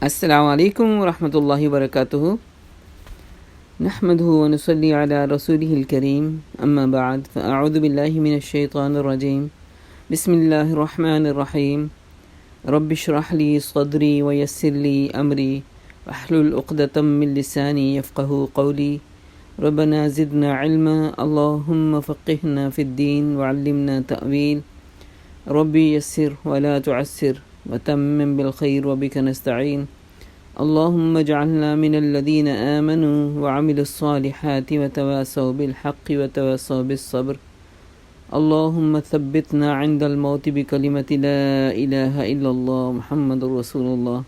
السلام علیکم ورحمۃ اللہ وبرکاتہ۔ نحمدہ ونصلی علی رسولہ الکریم، اما بعد فاعوذ باللہ من الشیطان الرجیم، بسم اللہ الرحمن الرحیم۔ رب اشرح لی صدری ویسر لی امری واحلل عقدۃ من لسانی یفقہوا قولی۔ ربنا زدنا علما، اللہم فقہنا فی الدین وعلمنا تأویل۔ ربی یسر ولا تعسر وتمم بالخیر وبک نستعین۔ اللہم اجعلنا من الذین آمنوا وعملوا الصالحات وتواصوا بالحق وتواصوا بالصبر۔ اللہم ثبتنا عند الموت بکلمۃ لا الہ الا اللہ محمد رسول اللہ۔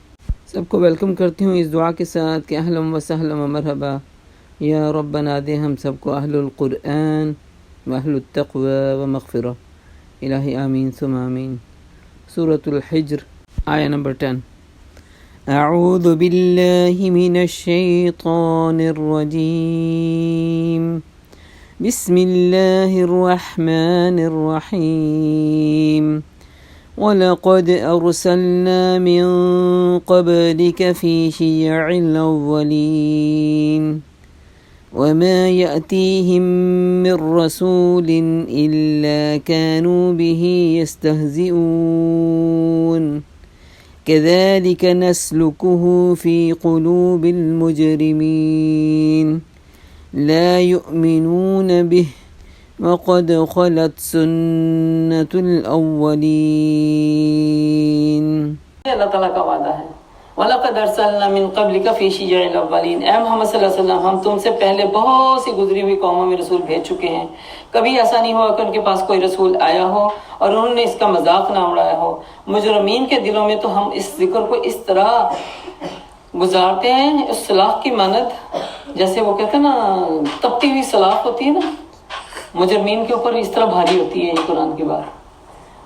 سب کو ویلکم کرتی ہوں اس دعا کے ساتھ کہ اہلا و سہلا و مرحبا، یا رب بنا دے ہم سب کو اہل القرآن و اہل التقوی و مغفرہ، الہی آمین ثم آمین۔ سورۃ الحجر، آیہ نمبر 10۔ اعوذ باللہ من الشیطان الرجیم، بسم اللہ الرحمن الرحیم۔ وَلَقَدْ أَرْسَلْنَا مِن قَبْلِكَ فِي شِيَعِ الْأَوَّلِينَ وَمَا يَأْتِيهِم مِّن رَّسُولٍ إِلَّا كَانُوا بِهِ يَسْتَهْزِئُونَ كَذَلِكَ نَسْلُكُهُ فِي قُلُوبِ الْمُجْرِمِينَ لَا يُؤْمِنُونَ بِهِ وَقَدْ خَلَتْ سُنَّةُ الْأَوَّلِينَ۔ اللہ تعالیٰ کا وعدہ ہے، وَلَقَدْ أَرْسَلْنَا مِن قَبْلِكَ فِي شِيَعِ الْأَوَّلِينَ، اے محمد صلی اللہ علیہ وسلم، ہم تم سے پہلے بہت سی گزری ہوئی قوموں میں رسول بھیج چکے ہیں۔ کبھی ایسا نہیں ہوا کہ ان کے پاس کوئی رسول آیا ہو اور انہوں نے اس کا مذاق نہ اڑایا ہو۔ مجرمین کے دلوں میں تو ہم اس ذکر کو اس طرح گزارتے ہیں، اس سلاخ کی مانند، جیسے وہ کہتے ہیں نا تپتی ہوئی سلاخ ہوتی ہے نا، مجرمین کے اوپر اس طرح بھاری ہوتی ہے یہ قرآن کی بات،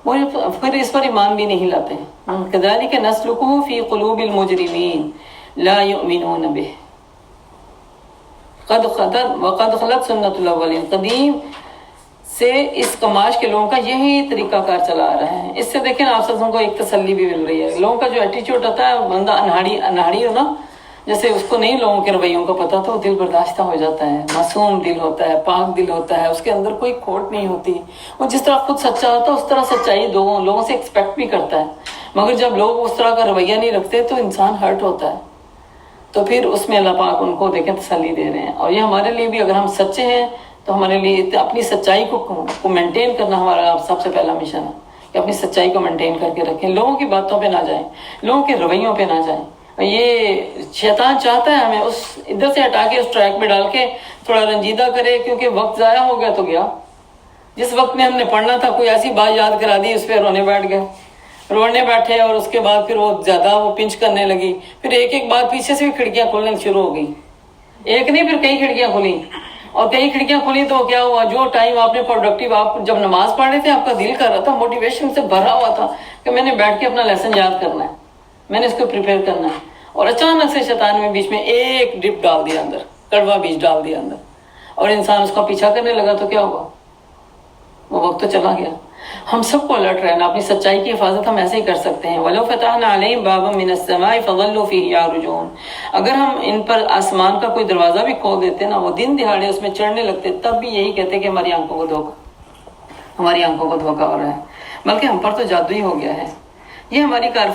وہ پھر اس پر ایمان بھی نہیں لاتے ہیں۔ كذلك نسلكه في قلوب المجرمين لا يؤمنون به وقد خلت سنت الاولین، قدیم سے اس کماش کے لوگوں کا یہی طریقہ کار چلا آ رہا ہے۔ اس سے دیکھیں آپ سب کو ایک تسلی بھی مل رہی ہے۔ لوگوں کا جو ایٹیچیوڈ ہوتا ہے، بندہ انہاڑی ہو نا، جیسے اس کو نہیں لوگوں کے رویوں کا پتہ تو دل برداشتہ ہو جاتا ہے، معصوم دل ہوتا ہے، پاک دل ہوتا ہے، اس کے اندر کوئی کھوٹ نہیں ہوتی، وہ جس طرح خود سچا ہوتا ہے اس طرح سچائی لوگوں سے ایکسپیکٹ بھی کرتا ہے، مگر جب لوگ اس طرح کا رویہ نہیں رکھتے تو انسان ہرٹ ہوتا ہے۔ تو پھر اس میں اللہ پاک ان کو دیکھیں تسلی دے رہے ہیں، اور یہ ہمارے لیے بھی، اگر ہم سچے ہیں تو ہمارے لیے اپنی سچائی کو مینٹین کرنا ہمارا سب سے پہلا مشن ہے کہ اپنی سچائی کو مینٹین کر کے رکھیں، لوگوں کی باتوں پہ نہ جائیں، لوگوں کے رویوں پہ نہ جائیں۔ یہ شیطان چاہتا ہے ہمیں اس ادھر سے ہٹا کے اس ٹریک پہ ڈال کے تھوڑا رنجیدہ کرے، کیونکہ وقت ضائع ہو گیا تو گیا۔ جس وقت میں ہم نے پڑھنا تھا کوئی ایسی بات یاد کرا دی، اس پہ رونے بیٹھے، اور اس کے بعد پھر وہ زیادہ پنچ کرنے لگی، پھر ایک ایک بات پیچھے سے بھی کھڑکیاں کھولنے شروع ہو گئی، ایک نہیں پھر کئی کھڑکیاں کھولیں، اور کئی کھڑکیاں کھولی تو کیا ہوا، جو ٹائم آپ نے پروڈکٹیو، آپ جب نماز پڑھ رہے تھے آپ کا دل کر رہا تھا، موٹیویشن سے بھرا ہوا تھا کہ میں نے بیٹھ کے اپنا لیسن یاد کرنا ہے، میں نے اس کو پریپیئر کرنا ہے، اور اچانک سے شیطان میں بیچ میں ایک ڈپ ڈال دیا اندر، کڑوا بیج ڈال دیا اندر، اور انسان اس کا پیچھا کرنے لگا تو کیا ہوا، وہ وقت تو چلا گیا۔ ہم سب کو الرٹ رہنا، اپنی سچائی کی حفاظت ہم ایسے ہی کر سکتے ہیں۔ وَلَوْ فَتَحْنَا عَلَيْهِمْ بَابًا مِّنَ السَّمَاءِ فَظَلُّوا فِيهِ يَعْرُجُونَ، اگر ہم ان پر آسمان کا کوئی دروازہ بھی کھول دیتے نا، وہ دن دہاڑے اس میں چڑھنے لگتے، تب بھی یہی کہتے کہ ہماری آنکھوں کو دھوکا ہو رہا ہے، بلکہ ہم پر تو جادو ہی ہو گیا ہے۔ یہ ہماری کار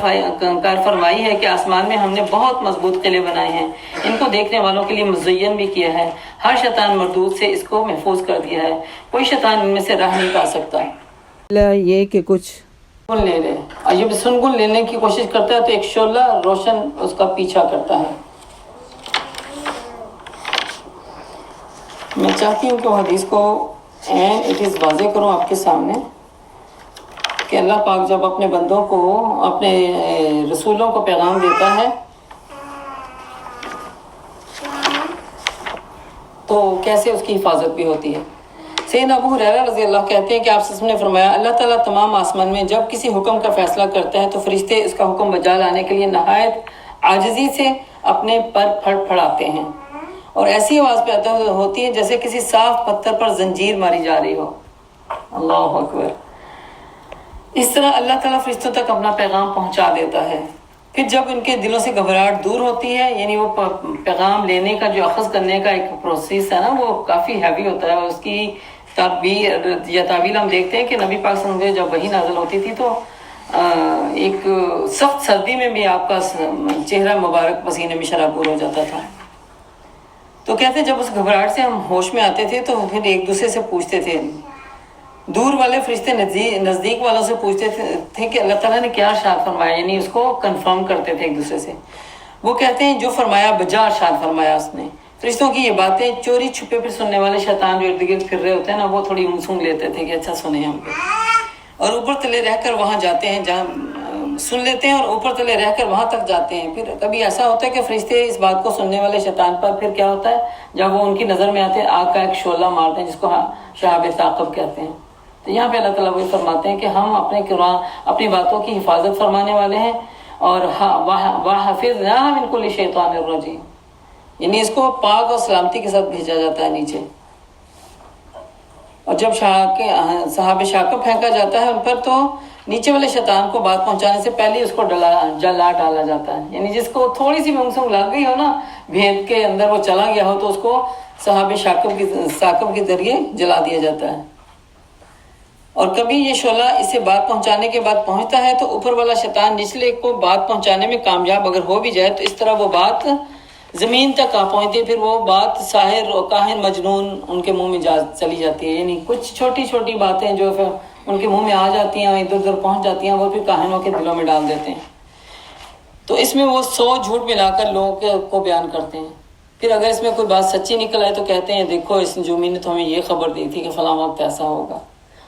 فرمائی ہے کہ آسمان میں ہم نے بہت مضبوط قلعے بنائے ہیں، ان کو دیکھنے والوں کے لیے مزین بھی کیا ہے، ہر شیطان مردود سے اس کو محفوظ کر دیا ہے، کوئی شیطان ان میں سے راہ نہیں پا سکتا۔ یہ کہ کچھ سنگل لے رہے، اور جب سنگل لینے کی کوشش کرتا ہے تو ایک شعلہ روشن اس کا پیچھا کرتا ہے۔ میں چاہتی ہوں کہ وہ حدیث کو واضح کروں آپ کے سامنے کہ اللہ پاک جب اپنے بندوں کو، اپنے رسولوں کو پیغام دیتا ہے تو کیسے اس کی حفاظت بھی ہوتی ہے۔ سیدنا ابو ہریرہ رضی اللہ کہتے ہیں کہ آپ صلی اللہ علیہ وسلم نے فرمایا، اللہ تعالیٰ تمام آسمان میں جب کسی حکم کا فیصلہ کرتا ہے تو فرشتے اس کا حکم بجا لانے کے لیے نہایت عاجزی سے اپنے پر پھڑاتے ہیں، اور ایسی آواز پیدا ہوتی ہے جیسے کسی صاف پتھر پر زنجیر ماری جا رہی ہو۔ اللہ اکبر۔ اس طرح اللہ تعالیٰ فرشتوں تک اپنا پیغام پہنچا دیتا ہے، پھر جب ان کے دلوں سے گھبراہٹ دور ہوتی ہے، یعنی وہ پیغام لینے کا جو اخذ کرنے کا ایک پروسیس ہے نا، وہ کافی ہیوی ہوتا ہے. اس کی تعبیر یا تعویل ہم دیکھتے ہیں کہ نبی پاک صلی اللہ علیہ وسلم جب وحی نازل ہوتی تھی تو ایک سخت سردی میں بھی آپ کا چہرہ مبارک پسینے میں شرابور ہو جاتا تھا. تو کہتے ہیں جب اس گھبراہٹ سے ہم ہوش میں آتے تھے تو پھر ایک دوسرے سے پوچھتے تھے، دور والے فرشتے نزدیک والوں سے پوچھتے تھے کہ اللہ تعالیٰ نے کیا ارشاد فرمایا، یعنی اس کو کنفرم کرتے تھے ایک دوسرے سے. وہ کہتے ہیں جو فرمایا بجا ارشاد فرمایا اس نے. فرشتوں کی یہ باتیں چوری چھپے پھر سننے والے شیطان جو ارد گرد پھر رہے ہوتے ہیں نا، وہ تھوڑی سن لیتے تھے کہ اچھا سنیں ہم کو، اور اوپر تلے رہ کر وہاں جاتے ہیں، جہاں سن لیتے ہیں اور اوپر تلے رہ کر وہاں تک جاتے ہیں. پھر کبھی ایسا ہوتا ہے کہ فرشتے اس بات کو سننے والے شیطان پر پھر کیا ہوتا ہے، جب وہ ان کی نظر میں آتے ہیں آگ کا ایک شعلہ مارتے ہیں جس کو شہاب ثاقب کہتے ہیں. تو یہاں پہ اللہ تعالیٰ وہ فرماتے ہیں کہ ہم اپنے قرآن اپنی باتوں کی حفاظت فرمانے والے ہیں، اور وَحَفِظْنَا مِنْ كُلِّ شَيْطَانٍ رَجِيمٍ، یعنی اس کو پاک اور سلامتی کے ساتھ بھیجا جاتا ہے نیچے. اور جب صحاب شاکب پھینکا جاتا ہے ان پر، تو نیچے والے شیطان کو بات پہنچانے سے پہلے اس کو جلا ڈالا جاتا ہے. یعنی جس کو تھوڑی سی منگ لگ گئی ہو نا، بھید کے اندر وہ چلا گیا ہو، تو اس کو صحاب شاکب کے ذریعے جلا دیا جاتا ہے. اور کبھی یہ شعلہ اسے بات پہنچانے کے بعد پہنچتا ہے تو اوپر والا شیطان نچلے کو بات پہنچانے میں کامیاب اگر ہو بھی جائے تو اس طرح وہ بات زمین تک آ پہنچتی ہے. پھر وہ بات ساحر اور کاہن مجنون ان کے منہ میں چلی جاتی ہے. یعنی کچھ چھوٹی چھوٹی باتیں جو ان کے منہ میں آ جاتی ہیں، ادھر ادھر پہنچ جاتی ہیں، وہ پھر کاہنوں کے دلوں میں ڈال دیتے ہیں. تو اس میں وہ 100 جھوٹ ملا کر لوگوں کو بیان کرتے ہیں. پھر اگر اس میں کوئی بات سچی نکل آئے تو کہتے ہیں دیکھو اس نجومی نے تو ہمیں یہ خبر دی تھی کہ فلاں وقت ایسا ہوگا،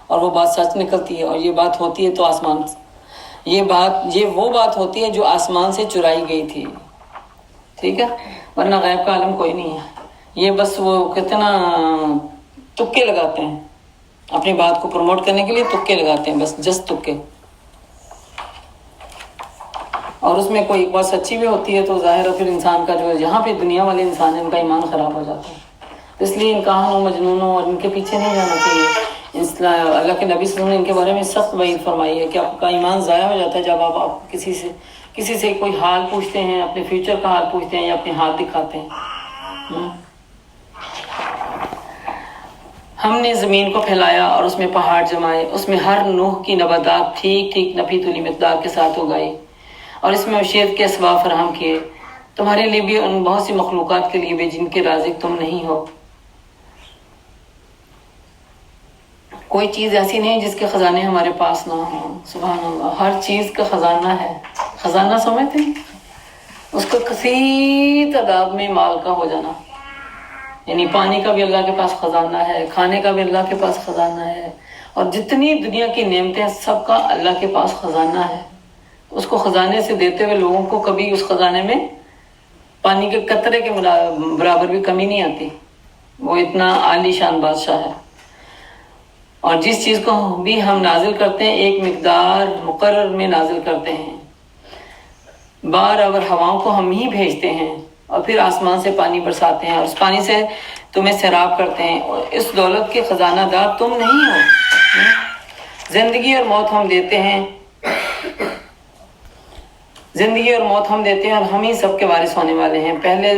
اور وہ بات سچ نکلتی ہے. اور یہ بات ہوتی ہے تو آسمان، یہ وہ بات ہوتی ہے جو آسمان سے چرائی گئی تھی. ٹھیک ہے، ورنہ غیب کا عالم کوئی نہیں ہے. یہ بس وہ کہتے ہیں نا تکے لگاتے ہیں، اپنی بات کو پروموٹ کرنے کے لیے تکے لگاتے ہیں، بس جس تکے. اور اس میں کوئی ایک بات سچی بھی ہوتی ہے تو ظاہر ہے پھر انسان کا جو یہاں پہ دنیا والے انسان ہیں ان کا ایمان خراب ہو جاتا ہے. اس لیے ان کہانوں مجنونوں اور ان کے پیچھے نہیں جانا چاہیے. اللہ کے نبی صلی اللہ علیہ وسلم نے ان کے بارے میں سخت وعید فرمائی ہے کہ آپ کا ایمان ضائع ہو جاتا ہے جب آپ کسی سے کوئی حال پوچھتے ہیں، اپنے فیوچر کا حال پوچھتے ہیں یا اپنے ہاتھ دکھاتے ہیں. ہم نے زمین کو پھیلایا اور اس میں پہاڑ جمائے، اس میں ہر نوع کی نباتات ٹھیک ٹھیک نفی تولی مقدار کے ساتھ اگائی، اور اس میں معیشت کے اسباب فراہم کیے تمہارے لیے بھی، ان بہت سی مخلوقات کے لیے بھی جن کے رازق تم نہیں ہو. کوئی چیز ایسی نہیں جس کے خزانے ہمارے پاس نہ ہوں. سبحان اللہ، ہر چیز کا خزانہ ہے. خزانہ سمجھتے ہیں اس کا کثیر تعداد میں مال کا ہو جانا. یعنی پانی کا بھی اللہ کے پاس خزانہ ہے، کھانے کا بھی اللہ کے پاس خزانہ ہے، اور جتنی دنیا کی نعمتیں سب کا اللہ کے پاس خزانہ ہے. اس کو خزانے سے دیتے ہوئے لوگوں کو کبھی اس خزانے میں پانی کے قطرے کے برابر بھی کمی نہیں آتی. وہ اتنا عالی شان بادشاہ ہے. اور جس چیز کو بھی ہم نازل کرتے ہیں ایک مقدار مقرر میں نازل کرتے ہیں. بار اور ہواؤں کو ہم ہی بھیجتے ہیں، اور پھر آسمان سے پانی برساتے ہیں، اور اس پانی سے تمہیں سیراب کرتے ہیں. اور اس دولت کے خزانہ دار تم نہیں ہو. زندگی اور موت ہم دیتے ہیں، زندگی اور موت ہم دیتے ہیں، اور ہم ہی سب کے وارث ہونے والے ہیں. پہلے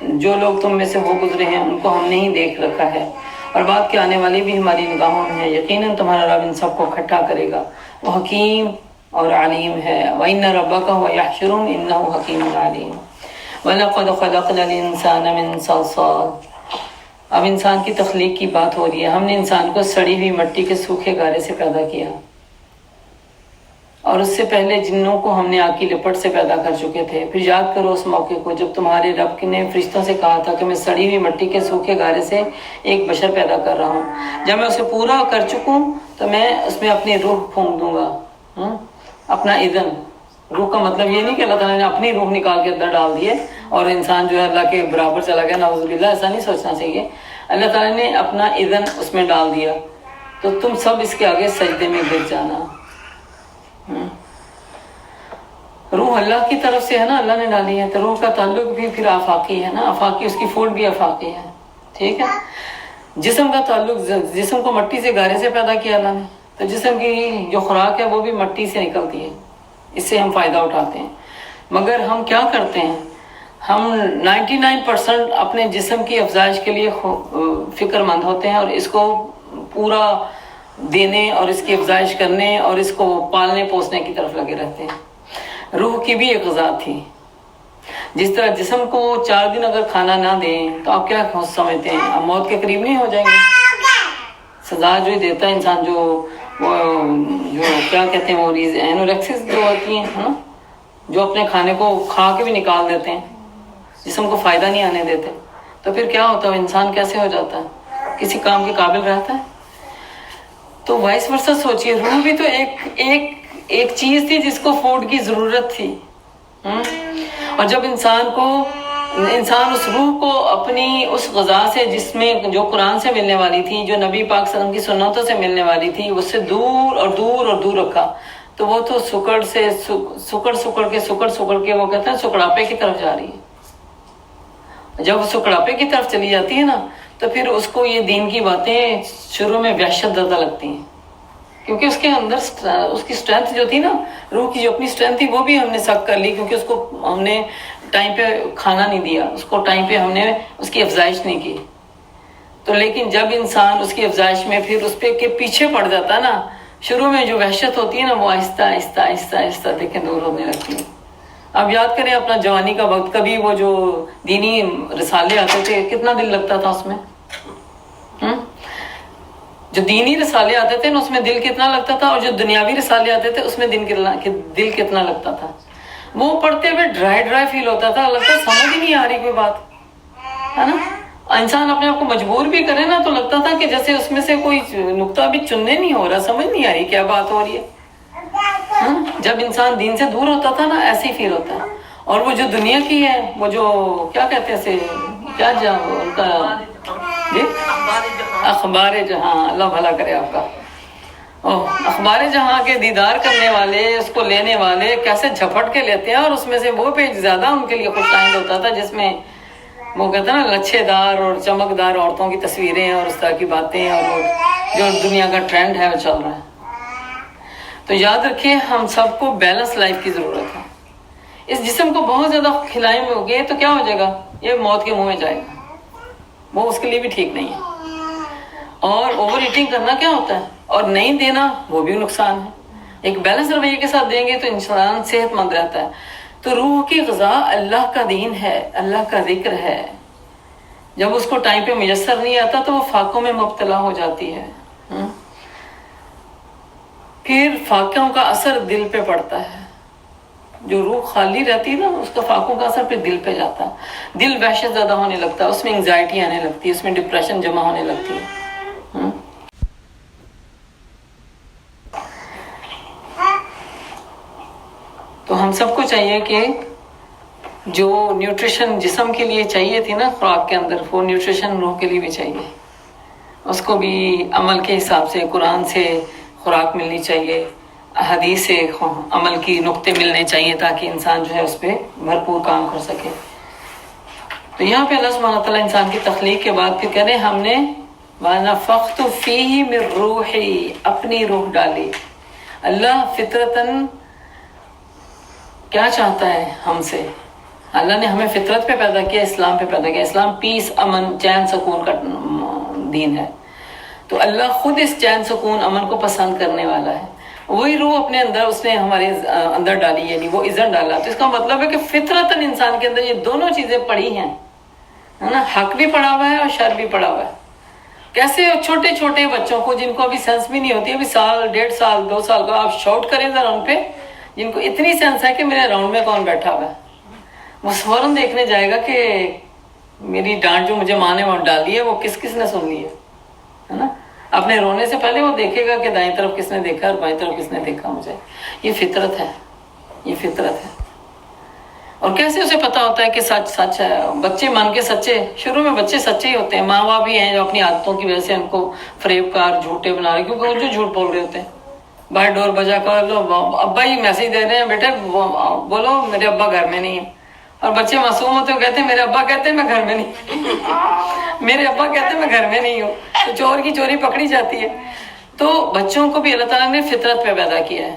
جو لوگ تم میں سے ہو گزرے ہیں ان کو ہم نے ہی دیکھ رکھا ہے، اور بعد کے آنے والی بھی ہماری نگاہوں میں ہے. یقیناً تمہارا رب ان سب کو اکٹھا کرے گا، وہ حکیم اور علیم ہے. وَإِنَّ رَبَّكَ هُوَ يَحْشُرُهُمْ إِنَّهُ حَكِيمٌ عَلِيمٌ. وَلَقَدْ خَلَقْنَا الْإِنسَانَ مِنْ صَلْصَالٍ. اب انسان کی تخلیق کی بات ہو رہی ہے. ہم نے انسان کو سڑی ہوئی مٹی کے سوکھے گارے سے پیدا کیا، اور اس سے پہلے جنوں کو ہم نے آگ کی لپٹ سے پیدا کر چکے تھے. پھر یاد کرو اس موقع کو جب تمہارے رب نے فرشتوں سے کہا تھا کہ میں سڑی ہوئی مٹی کے سوکھے گارے سے ایک بشر پیدا کر رہا ہوں. جب میں اسے پورا کر چکوں تو میں اس میں اپنی روح پھونک دوں گا. اپنا اذن. روح کا مطلب یہ نہیں کہ اللہ تعالیٰ نے اپنی روح نکال کے اندر ڈال دیے اور انسان جو ہے اللہ کے برابر چلا گیا. نعوذ باللہ، ایسا نہیں سوچنا چاہیے. اللہ تعالیٰ نے اپنا اذن اس میں ڈال دیا تو تم سب اس کے آگے سجدے میں گر جانا. روح اللہ کی طرف سے ہے نا، اللہ نے ڈالی ہے، تو روح کا تعلق بھی پھر آفاقی ہے نا. آفاقی، اس کی فوڈ بھی آفاقی ہے. ٹھیک ہے. جسم کا تعلق، جسم کو مٹی سے گارے سے پیدا کیا اللہ نے، تو جسم کی جو خوراک ہے وہ بھی مٹی سے نکلتی ہے، اس سے ہم فائدہ اٹھاتے ہیں. مگر ہم کیا کرتے ہیں، ہم 99% اپنے جسم کی افزائش کے لیے فکر مند ہوتے ہیں اور اس کو پورا دینے اور اس کی افزائش کرنے اور اس کو پالنے پوسنے کی طرف لگے رہتے ہیں۔ روح کی بھی ایک غذا تھی، جس طرح جسم کو 4 دن اگر کھانا نہ دیں تو آپ کیا سمجھتے ہیں، آپ موت کے قریب نہیں ہو جائیں گے؟ سزا جو ہی دیتا ہے انسان، جو کیا کہتے ہیں وہ اینوریکسس جو ہوتی ہیں نا، جو اپنے کھانے کو کھا کے بھی نکال دیتے ہیں، جسم کو فائدہ نہیں آنے دیتے، تو پھر کیا ہوتا ہے، انسان کیسے ہو جاتا ہے، کسی کام کے قابل رہتا ہے؟ تو وائس ورثہ سوچیے، روح بھی تو ایک چیز تھی جس کو فوڈ کی ضرورت تھی، اور جب انسان اس روح کو اپنی اس غذا سے، جس میں جو قرآن سے ملنے والی تھی، جو نبی پاک صلی اللہ علیہ وسلم کی سنتوں سے ملنے والی تھی، اس سے دور اور دور اور دور رکھا، تو وہ تو سکڑ کے وہ کہتے ہیں سکڑاپے کی طرف جا رہی ہے۔ جب وہ سکڑاپے کی طرف چلی جاتی ہے نا، تو پھر اس کو یہ دین کی باتیں شروع میں وحشت زدہ لگتی ہیں، کیونکہ اس کے اندر اس کی اسٹرینتھ جو تھی نا، روح کی جو اپنی اسٹرینتھ تھی، وہ بھی ہم نے سک کر لی، کیونکہ اس کو ہم نے ٹائم پہ کھانا نہیں دیا، اس کو ٹائم پہ ہم نے اس کی افزائش نہیں کی۔ تو لیکن جب انسان اس کی افزائش میں پھر اس پہ کے پیچھے پڑ جاتا ہے نا، شروع میں جو وحشت ہوتی ہے نا، وہ آہستہ آہستہ آہستہ آہستہ دیکھیں دور ہونے لگتی ہے۔ اب یاد کریں اپنا جوانی کا وقت، کبھی وہ جو دینی رسالے آتے تھے، کتنا دل لگتا تھا اس میں، جو دینی رسالے آتے تھے نا، اس میں دل کتنا لگتا تھا، اور جو دنیاوی رسالے آتے تھے اس میں دل کتنا لگتا تھا۔ وہ پڑھتے ہوئے ڈرائی فیل ہوتا تھا، لگتا سمجھ ہی نہیں آ رہی کوئی بات، ہے نا۔ انسان اپنے آپ کو مجبور بھی کرے نا، تو لگتا تھا کہ جیسے اس میں سے کوئی نقطہ بھی چننے نہیں ہو رہا، سمجھ نہیں آ رہی کیا بات ہو رہی ہے۔ جب انسان دین سے دور ہوتا تھا نا، ایسے ہی فیل ہوتا ہے۔ اور وہ جو دنیا کی ہے، وہ جو کیا کہتے ہیں کیا ان کا جی اخبار جہاں، اللہ بھلا کرے آپ کا، اخبار جہاں کے دیدار کرنے والے، اس کو لینے والے کیسے جھپٹ کے لیتے ہیں، اور اس میں سے وہ پیج زیادہ ان کے لیے خوش آئند ہوتا تھا، جس میں وہ کہتے ہیں نا لچھے دار اور چمکدار عورتوں کی تصویریں اور اس طرح کی باتیں، اور وہ جو دنیا کا ٹرینڈ ہے وہ چل رہا ہے۔ تو یاد رکھیں، ہم سب کو بیلنس لائف کی ضرورت ہے۔ اس جسم کو بہت زیادہ کھلائیں گے تو کیا ہو جائے گا، یہ موت کے منہ میں جائے گا، وہ اس کے لیے بھی ٹھیک نہیں ہے۔ اور اوور ایٹنگ کرنا کیا ہوتا ہے، اور نہیں دینا وہ بھی نقصان ہے۔ ایک بیلنس رویے کے ساتھ دیں گے تو انسان صحت مند رہتا ہے۔ تو روح کی غذا اللہ کا دین ہے، اللہ کا ذکر ہے۔ جب اس کو ٹائم پہ میسر نہیں آتا تو وہ فاقوں میں مبتلا ہو جاتی ہے، پھر فاقوں کا اثر دل پہ پڑتا ہے۔ جو روح خالی رہتی ہے نا، اس کا فاقوں کا اثر پھر دل پہ جاتا ہے، دل وحشت زدہ ہونے لگتا ہے، اس میں انگزائٹی آنے لگتی ہے، اس میں ڈپریشن جمع ہونے لگتی ہے۔ تو ہم سب کو چاہیے کہ جو نیوٹریشن جسم کے لیے چاہیے تھی نا خوراک کے اندر، وہ نیوٹریشن روح کے لیے بھی چاہیے، اس کو بھی عمل کے حساب سے قرآن سے خوراک ملنی چاہیے، حدیث سے عمل کی نقطے ملنے چاہیے، تاکہ انسان جو ہے اس پہ بھرپور کام کر سکے۔ تو یہاں پہ اللہ سبحانہ تعالیٰ انسان کی تخلیق کے بعد پھر کہہ رہے ہیں ہم نے وَنَفَخْتُ فِيهِ مِن رُوحِي، اپنی روح ڈالی۔ اللہ فطرتاً کیا چاہتا ہے ہم سے، اللہ نے ہمیں فطرت پہ پیدا کیا، اسلام پہ پیدا کیا۔ اسلام پیس، امن، چین سکون کا دین ہے، تو اللہ خود اس چین سکون امن کو پسند کرنے والا ہے۔ وہی روح اپنے اندر اس نے ہمارے اندر ڈالی، یعنی وہ اذن ڈالا۔ تو اس کا مطلب ہے کہ فطرتاً انسان کے اندر یہ دونوں چیزیں پڑی ہیں، ہے نا، حق بھی پڑا ہوا ہے اور شر بھی پڑا ہوا ہے۔ کیسے چھوٹے چھوٹے بچوں کو، جن کو ابھی سینس بھی نہیں ہوتی، ابھی سال 1.5 سال 2 سال کا، آپ شاؤٹ کریں ذرا ان پہ، جن کو اتنی سینس ہے کہ میرے راؤنڈ میں کون بیٹھا ہوا ہے، وہ فوراً دیکھنے جائے گا کہ میری ڈانٹ جو مجھے ماں نے وہاں ڈالی ہے وہ کس نے سن لی ہے نا۔ اپنے رونے سے پہلے وہ دیکھے گا کہ دائیں طرف کس نے دیکھا اور بائیں طرف کس نے دیکھا مجھے۔ یہ فطرت ہے، یہ فطرت ہے۔ اور کیسے اسے پتا ہوتا ہے کہ سچ سچ ہے؟ بچے مان کے سچے، شروع میں بچے سچے ہی ہوتے ہیں، ماں باپ بھی ہیں جو اپنی عادتوں کی وجہ سے ان کو فریب کار جھوٹے بنا رہے، کیونکہ وہ جو جھوٹ بول رہے ہوتے ہیں۔ باہر ڈور بجا کر لو، ابا ہی میسج دے رہے ہیں بیٹے بولو میرے ابا گھر میں نہیں ہے، اور بچے معصوم ہوتے ہیں، کہتے ہیں میرے ابا کہتے ہیں میں گھر میں نہیں میرے ابا کہتے ہیں میں گھر میں نہیں ہوں، تو چور کی چوری پکڑی جاتی ہے۔ تو بچوں کو بھی اللہ تعالیٰ نے فطرت پہ پیدا کیا ہے،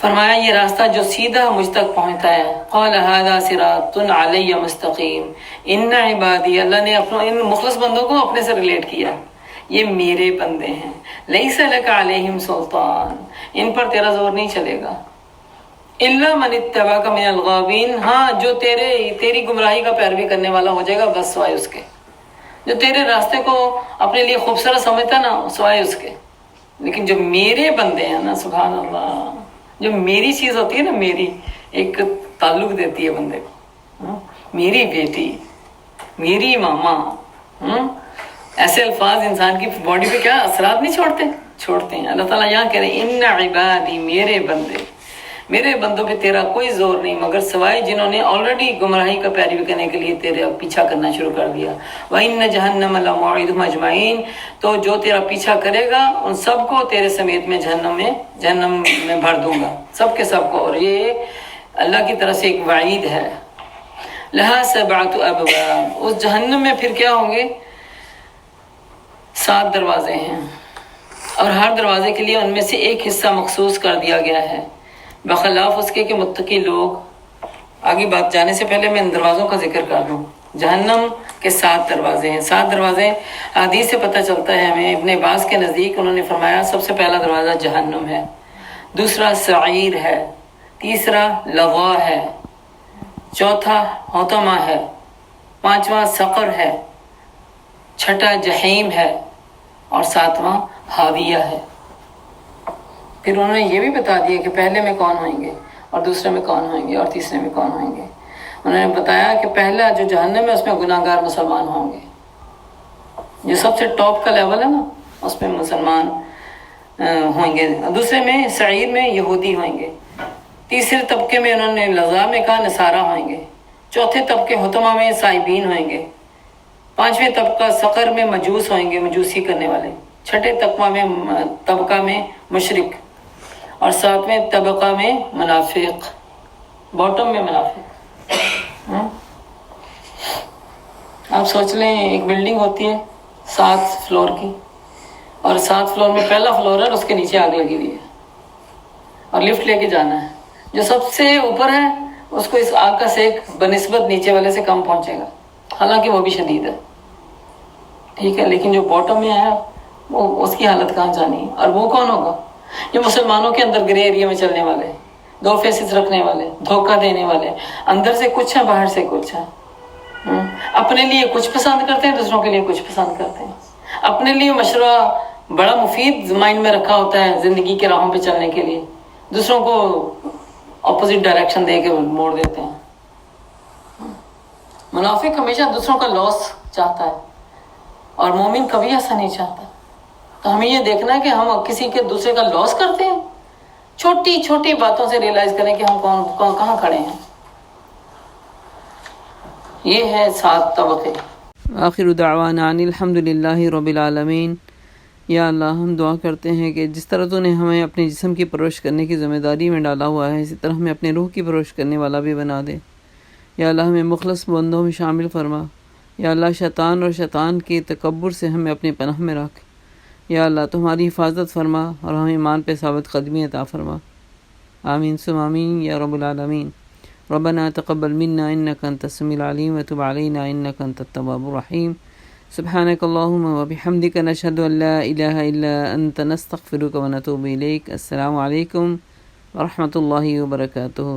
فرمایا یہ راستہ جو سیدھا مجھ تک پہنچتا ہے. قال هذا صراط علی مستقیم. ان عبادی، اللہ نے ان مخلص بندوں کو اپنے سے ریلیٹ کیا، یہ میرے بندے ہیں. لیس لک علیہم سلطان، ان پر تیرا زور نہیں چلے گا. الا من اتبعک من الغاوین، ہاں جو تیری گمراہی کا پیروی کرنے والا ہو جائے گا، بس سوائے اس کے. جو تیرے راستے کو اپنے لیے خوبصورت سمجھتا نا، سوائے اس کے. لیکن جو میرے بندے ہیں نا، سبحان اللہ، جو میری چیز ہوتی ہے نا، میری ایک تعلق دیتی ہے بندے کو. میری بیٹی، میری ماما، ایسے الفاظ انسان کی باڈی پہ کیا اثرات نہیں چھوڑتے ہیں. اللہ تعالیٰ یہاں کہہ رہے ہیں ان عبادی، میرے بندے، میرے بندوں پہ تیرا کوئی زور نہیں مگر سوائے جنہوں نے آلریڈی گمراہی کا پیروی کرنے کے لیے تیرے پیچھا کرنا شروع کر دیا. وَإِنَّ جَهَنَّمَ لَمَوْعِدُهُمْ أَجْمَعِينَ، تو جو تیرا پیچھا کرے گا ان سب کو تیرے سمیت میں جہنم میں بھر دوں گا، سب کے سب کو. اور یہ اللہ کی طرف سے ایک وعید ہے. لَهَا سَبْعَةُ أَبْوَابٍ، اس جہنم میں پھر کیا ہوں گے؟ 7 دروازے ہیں، اور ہر دروازے کے لیے ان میں سے ایک حصہ مخصوص کر دیا گیا ہے، بخلاف اس کے کہ متقی لوگ. آگے بات جانے سے پہلے میں ان دروازوں کا ذکر کر دوں. جہنم کے 7 دروازے ہیں. 7 دروازے حدیث سے پتہ چلتا ہے ہمیں. ابن عباس کے نزدیک انہوں نے فرمایا سب سے پہلا دروازہ جہنم ہے، دوسرا سعیر ہے، تیسرا لظا ہے، چوتھا حطمہ ہے، پانچواں سقر ہے، چھٹا جہیم ہے، اور 7واں حاویہ ہے. پھر انہوں نے یہ بھی بتا دیا کہ پہلے میں کون ہوئیں گے، اور دوسرے میں کون ہوئیں گے، اور تیسرے میں کون ہوئیں گے. انہوں نے بتایا کہ پہلا جو جہنم ہے اس میں گناہ گار مسلمان ہوں گے. جو سب سے ٹاپ کا لیول ہے نا، اس میں مسلمان ہوئیں گے. دوسرے میں سعیر میں یہودی ہوئیں گے. تیسرے طبقے میں انہوں نے لظا میں کہا نصارہ ہوئیں گے. چوتھے طبقے حطمہ میں سائبین ہوئیں گے. پانچویں طبقہ سقر میں مجوس ہوئیں گے، مجوسی کرنے والے. چھٹے طبقہ میں مشرک، اور 7ویں طبقہ میں منافق، باٹم میں منافق. آپ سوچ لیں ایک بلڈنگ ہوتی ہے 7 فلور کی، اور 7 فلور میں پہلا فلور ہے اور اس کے نیچے آگ لگی ہوئی ہے، اور لفٹ لے کے جانا ہے. جو سب سے اوپر ہے اس کو اس آگ کا سیک بنسبت نیچے والے سے کم پہنچے گا، حالانکہ وہ بھی شدید ہے، ٹھیک ہے. لیکن جو باٹم میں ہے وہ اس کی حالت کہاں جانی ہے. اور وہ کون ہوگا؟ یہ مسلمانوں کے اندر گرے ایریا میں چلنے والے، 2 فیسز رکھنے والے، دھوکہ دینے والے، اندر سے کچھ ہے باہر سے کچھ ہے. اپنے لیے کچھ پسند کرتے ہیں، دوسروں کے لیے کچھ پسند کرتے ہیں. اپنے لیے مشورہ بڑا مفید مائنڈ میں رکھا ہوتا ہے زندگی کے راہوں پہ چلنے کے لیے، دوسروں کو اپوزٹ ڈائریکشن دے کے موڑ دیتے ہیں. منافق ہمیشہ دوسروں کا لاس چاہتا ہے، اور مومن کبھی ایسا نہیں چاہتا. تو ہمیں یہ دیکھنا ہے کہ ہم کسی کے دوسرے کا لاس کرتے ہیں. چھوٹی چھوٹی باتوں سے ریئلائز کریں کہ ہم کہاں کھڑے ہیں. یہ ہے 7 طبقے. آخر دعوانا ان الحمد للہ رب العالمین. یا اللہ، ہم دعا کرتے ہیں کہ جس طرح تو نے ہمیں اپنے جسم کی پرورش کرنے کی ذمہ داری میں ڈالا ہوا ہے، اسی طرح ہمیں اپنے روح کی پرورش کرنے والا بھی بنا دے. یا اللہ، ہمیں مخلص بندوں میں شامل فرما. یا اللہ، شیطان اور شیطان کے تکبر سے ہمیں اپنے پناہ میں رکھ. یا اللہ، تمہاری حفاظت فرما اور ہمیں ایمان پہ ثابت قدمی عطا فرما. آمین ثم آمین یا رب العالمین. ربنا تقبل منا انك انت السميع العليم وتب علينا انك انت التواب الرحيم. سبحانك اللهم وبحمدك نشهد ان لا اله الا انت نستغفرك ونتوب اليك. السلام علیکم ورحمۃ اللہ وبرکاتہ.